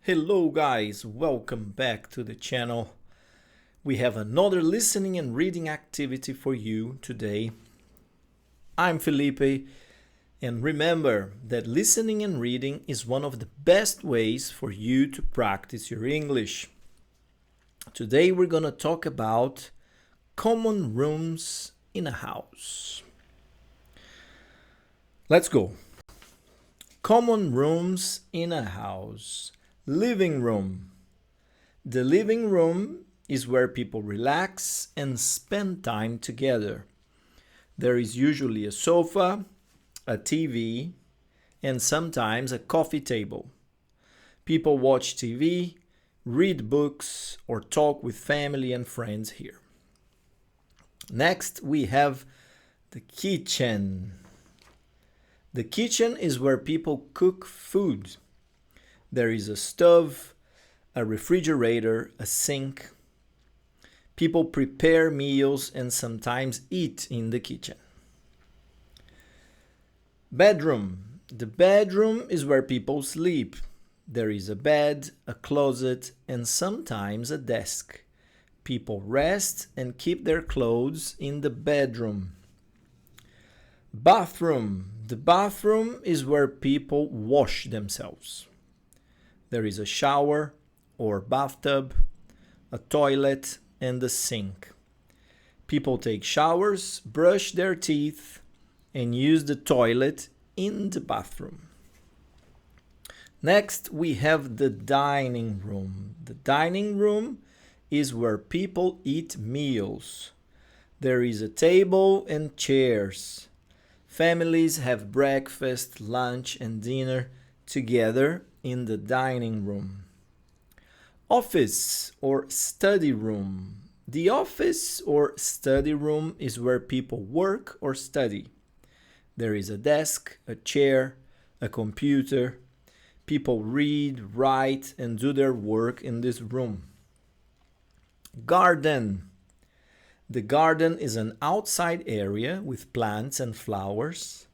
Hello guys, welcome back to the channel. We have another listening and reading activity for you today. I'm Felipe, and remember that listening and reading is one of the best ways for you to practice your English. Today we're going to talk about common rooms in a house. Let's go. Common rooms in a house. Living room. The living room is where people relax and spend time together. There is usually a sofa, a TV, and sometimes a coffee table. People watch TV, read books, or talk with family and friends here. Next, we have the kitchen. The kitchen is where people cook food. There is a stove, a refrigerator, a sink. People prepare meals and sometimes eat in the kitchen. Bedroom. The bedroom is where people sleep. There is a bed, a closet, and sometimes a desk. People rest and keep their clothes in the bedroom. Bathroom. The bathroom is where people wash themselves. There is a shower or bathtub, a toilet, and a sink. People take showers, brush their teeth, and use the toilet in the bathroom. Next, we have the dining room. The dining room is where people eat meals. There is a table and chairs. Families have breakfast, lunch, and dinner together in the dining room. Office or study room. The office or study room is where people work or study. There is a desk, a chair, a computer. People read, write, and do their work in this room. Garden. The garden is an outside area with plants and flowers.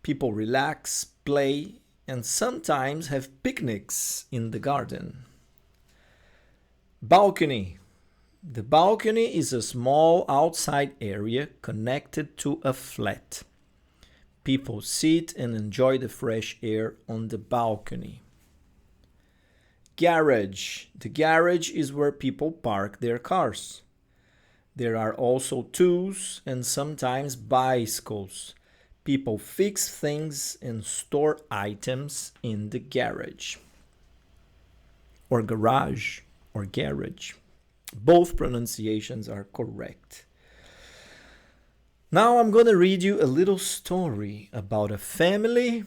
People relax, play, and sometimes have picnics in the garden. Balcony. The balcony is a small outside area connected to a flat. People sit and enjoy the fresh air on the balcony. Garage. The garage is where people park their cars. There are also tools and sometimes bicycles. People fix things and store items in the garage. Or garage or garage. Both pronunciations are correct. Now I'm going to read you a little story about a family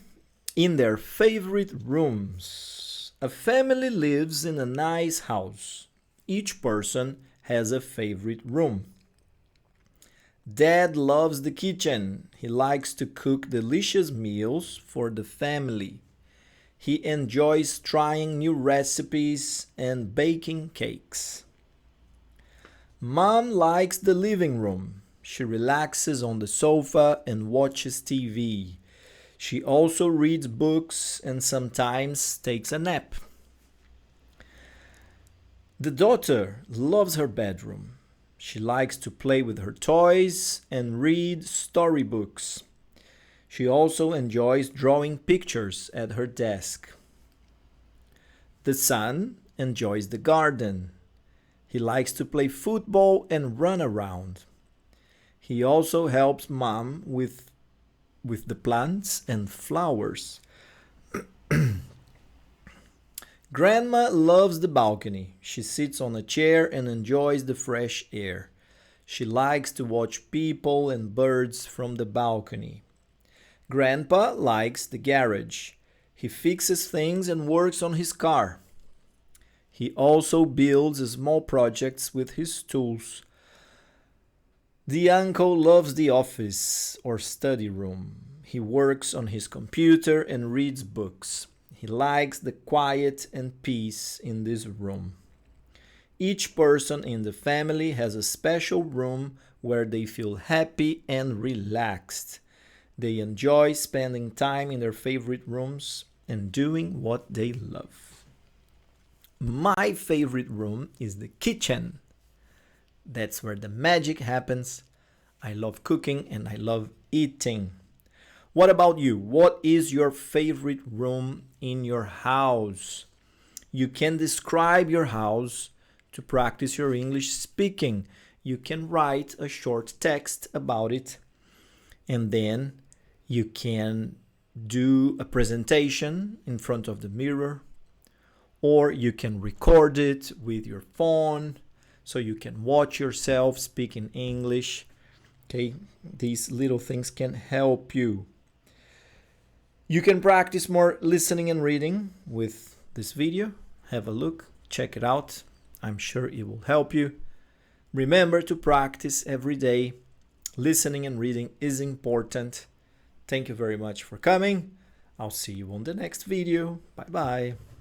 in their favorite rooms. A family lives in a nice house. Each person has a favorite room. Dad loves the kitchen. He likes to cook delicious meals for the family. He enjoys trying new recipes and baking cakes. Mom likes the living room. She relaxes on the sofa and watches TV. She also reads books and sometimes takes a nap. The daughter loves her bedroom. She likes to play with her toys and read storybooks. She also enjoys drawing pictures at her desk. The son enjoys the garden. He likes to play football and run around. He also helps mom with the plants and flowers. Grandma loves the balcony. She sits on a chair and enjoys the fresh air. She likes to watch people and birds from the balcony. Grandpa likes the garage. He fixes things and works on his car. He also builds small projects with his tools. The uncle loves the office or study room. He works on his computer and reads books. He likes the quiet and peace in this room. Each person in the family has a special room where they feel happy and relaxed. They enjoy spending time in their favorite rooms and doing what they love. My favorite room is the kitchen. That's where the magic happens. I love cooking and I love eating. What about you? What is your favorite room in your house? You can describe your house to practice your English speaking. You can write a short text about it, and then you can do a presentation in front of the mirror, or you can record it with your phone so you can watch yourself speaking English. Okay, these little things can help you. You can practice more listening and reading with this video. Have a look, check it out. I'm sure it will help you. Remember to practice every day. Listening and reading is important. Thank you very much for coming. I'll see you on the next video. Bye bye.